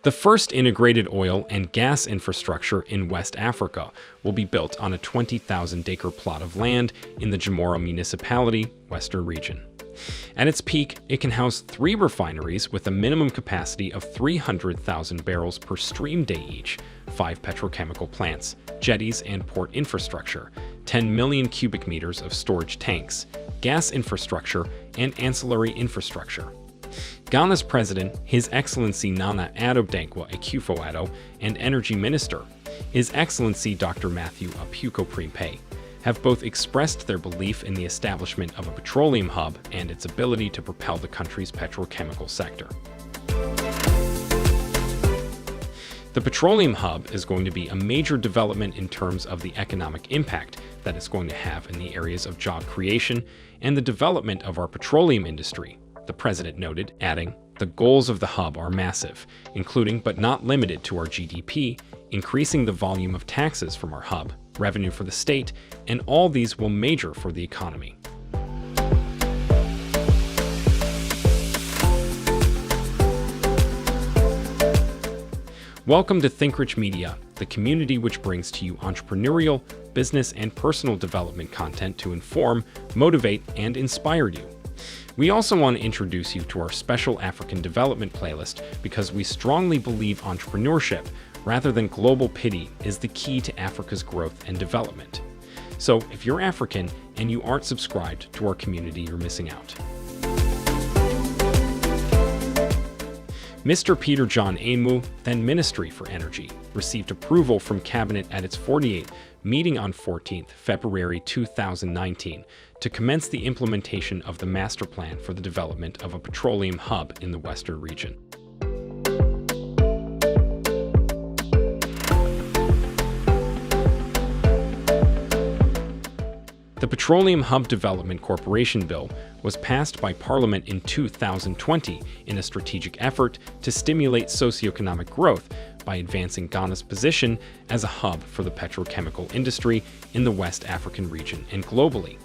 The first integrated oil and gas infrastructure in West Africa will be built on a 20,000-acre plot of land in the Jamora municipality, Western region. At its peak, it can house 3 refineries with a minimum capacity of 300,000 barrels per stream day each, 5 petrochemical plants, jetties and port infrastructure, 10 million cubic meters of storage tanks, gas infrastructure, and ancillary infrastructure. Ghana's president, His Excellency Nana Addo Dankwa Akufo-Addo, and Energy Minister, His Excellency Dr. Matthew Apuko-Prempeh, have both expressed their belief in the establishment of a petroleum hub and its ability to propel the country's petrochemical sector. The petroleum hub is going to be a major development in terms of the economic impact that it's going to have in the areas of job creation and the development of our petroleum industry, the president noted, adding, "The goals of the hub are massive, including but not limited to our GDP, increasing the volume of taxes from our hub, revenue for the state, and all these will major for the economy." Welcome to ThinkRich Media, the community which brings to you entrepreneurial, business, and personal development content to inform, motivate, and inspire you. We also want to introduce you to our special African development playlist because we strongly believe entrepreneurship, rather than global pity, is the key to Africa's growth and development. So if you're African and you aren't subscribed to our community, you're missing out. Mr. Peter John Amu, then Ministry for Energy, received approval from Cabinet at its 48th meeting on 14th February 2019 to commence the implementation of the master plan for the development of a petroleum hub in the Western region. The Petroleum Hub Development Corporation Bill was passed by Parliament in 2020 in a strategic effort to stimulate socioeconomic growth by advancing Ghana's position as a hub for the petrochemical industry in the West African region and globally.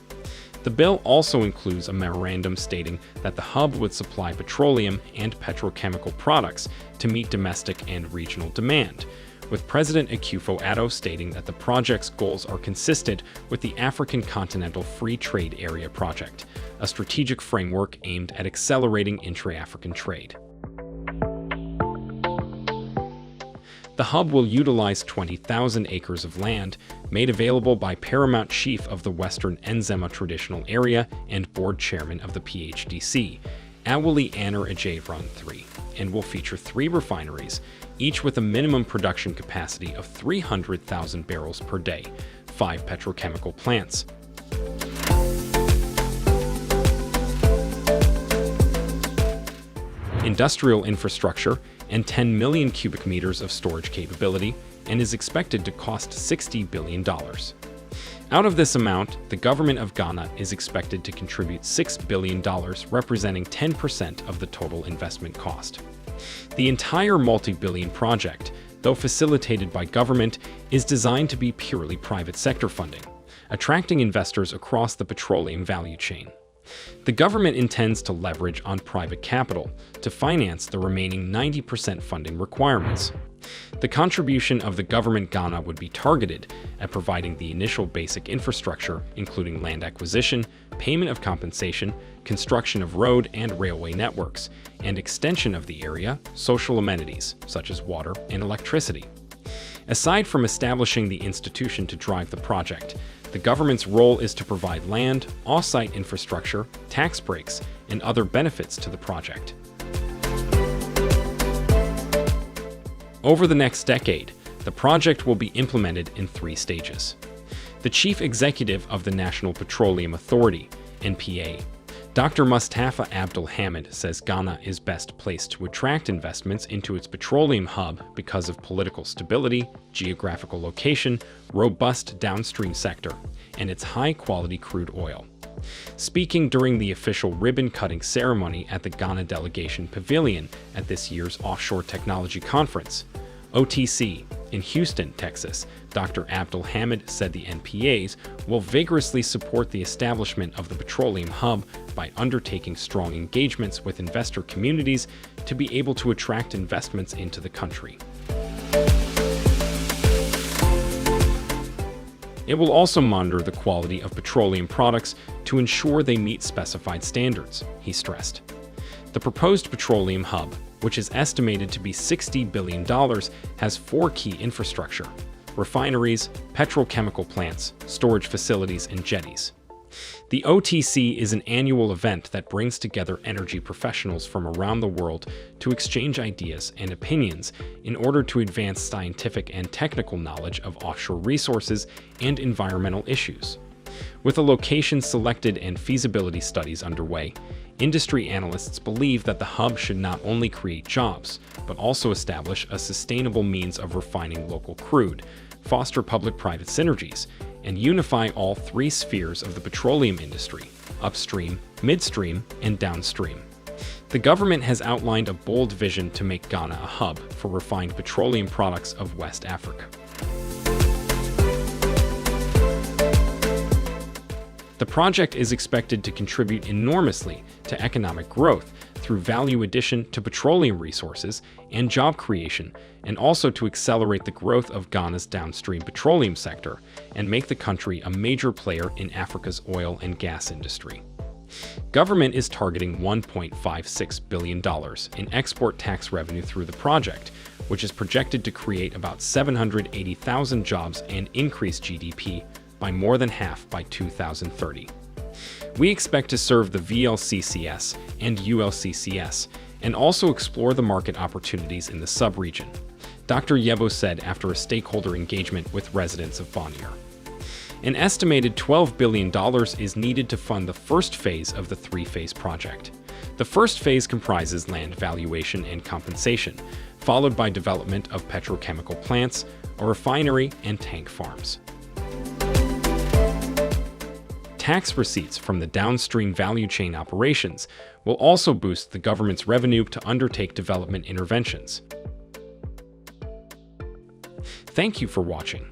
The bill also includes a memorandum stating that the hub would supply petroleum and petrochemical products to meet domestic and regional demand, with President Akufo-Addo stating that the project's goals are consistent with the African Continental Free Trade Area Project, a strategic framework aimed at accelerating intra-African trade. The hub will utilize 20,000 acres of land made available by Paramount Chief of the Western Nzema Traditional Area and Board Chairman of the PHDC, Awuli Anar Ajay-Run III, and will feature 3 refineries, each with a minimum production capacity of 300,000 barrels per day, 5 petrochemical plants, industrial infrastructure, and 10 million cubic meters of storage capability, and is expected to cost $60 billion. Out of this amount, the government of Ghana is expected to contribute $6 billion, representing 10% of the total investment cost. The entire multi-billion project, though facilitated by government, is designed to be purely private sector funding, attracting investors across the petroleum value chain. The government intends to leverage on private capital to finance the remaining 90% funding requirements. The contribution of the government Ghana would be targeted at providing the initial basic infrastructure, including land acquisition, payment of compensation, construction of road and railway networks, and extension of the area, social amenities, such as water and electricity. Aside from establishing the institution to drive the project, the government's role is to provide land, off-site infrastructure, tax breaks, and other benefits to the project. Over the next decade, the project will be implemented in 3 stages. The Chief Executive of the National Petroleum Authority, NPA, Dr. Mustafa Abdul Hamid, says Ghana is best placed to attract investments into its petroleum hub because of political stability, geographical location, robust downstream sector, and its high-quality crude oil. Speaking during the official ribbon-cutting ceremony at the Ghana Delegation Pavilion at this year's Offshore Technology Conference, OTC, In Houston, Texas, Dr. Abdul Hamid said the NPAs will vigorously support the establishment of the petroleum hub by undertaking strong engagements with investor communities to be able to attract investments into the country. It will also monitor the quality of petroleum products to ensure they meet specified standards, he stressed. The proposed petroleum hub, which is estimated to be $60 billion, has 4 key infrastructure: refineries, petrochemical plants, storage facilities, and jetties. The OTC is an annual event that brings together energy professionals from around the world to exchange ideas and opinions in order to advance scientific and technical knowledge of offshore resources and environmental issues. With a location selected and feasibility studies underway, industry analysts believe that the hub should not only create jobs, but also establish a sustainable means of refining local crude, foster public-private synergies, and unify all 3 spheres of the petroleum industry: upstream, midstream, and downstream. The government has outlined a bold vision to make Ghana a hub for refined petroleum products of West Africa. The project is expected to contribute enormously to economic growth through value addition to petroleum resources and job creation, and also to accelerate the growth of Ghana's downstream petroleum sector and make the country a major player in Africa's oil and gas industry. Government is targeting $1.56 billion in export tax revenue through the project, which is projected to create about 780,000 jobs and increase GDP by more than half by 2030. We expect to serve the VLCCS and ULCCS and also explore the market opportunities in the sub-region, Dr. Yebo said after a stakeholder engagement with residents of Bonnier. An estimated $12 billion is needed to fund the first phase of the 3-phase project. The first phase comprises land valuation and compensation, followed by development of petrochemical plants, a refinery, and tank farms. Tax receipts from the downstream value chain operations will also boost the government's revenue to undertake development interventions. Thank you for watching.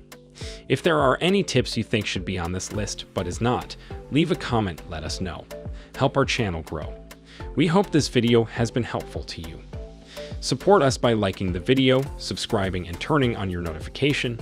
If there are any tips you think should be on this list but is not, leave a comment, let us know. Help our channel grow. We hope this video has been helpful to you. Support us by liking the video, subscribing, and turning on your notification